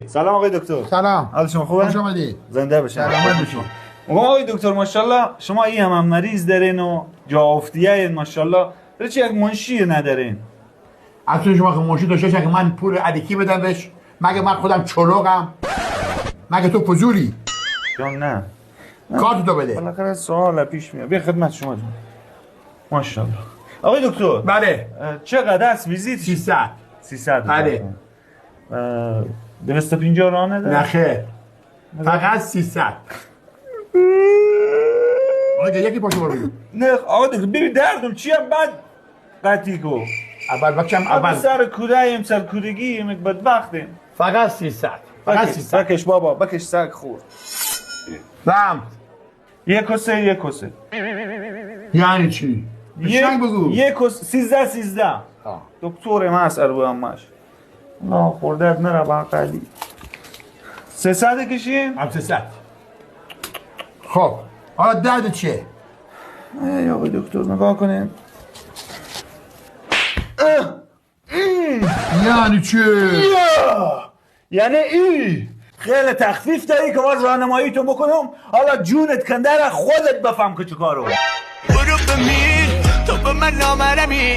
سلام آقای دکتر. سلام. حال شما خوبه؟ خوش آمدید. زنده باشین. سلامت باشین. آقای دکتر ماشاءالله شما این هم مریض دارین و جا افتیه ماشاءالله. چه یک منشی ندارین؟ اصلا شما که منشی داشته که من پول عدیکی بدم بهش؟ مگه من خودم چلوغم؟ مگه تو فضولی؟ جان نه. کارت تو بده. بالاخره سوال پیش میاد. بیا خدمت شما جان. ماشاءالله. آقای دکتر. بله. چقدر است ویزیت؟ 300. 300. بله. 250 راه نداره؟ نه خیر. فقط 300. آقا یکی پاشو برو بگو. نه آقا دکتر ببین دردم چی هم بعد قطعی گو. اول بکشم اول. سر کودهیم سر کودگی یک بدبختیم. فقط 300. فقط 300. بکش بابا بکش سگ خورد. رم. یک کسه یک کسه. یعنی چی؟ بشنگ بگو. یک کسه 13. دکتر ما اثر بو همش. نه خوردت نره با قلی. 300 کشیم؟ هم 300. خب حالا درد چیه؟ ای آقای دکتر نگاه کنین. یعنی چی؟ یعنی ای خیلی تخفیف داری که باز راهنمایی تو بکنم حالا جونت کنده را خودت بفهم که چه کارو برو بمیر تو به من نامرمی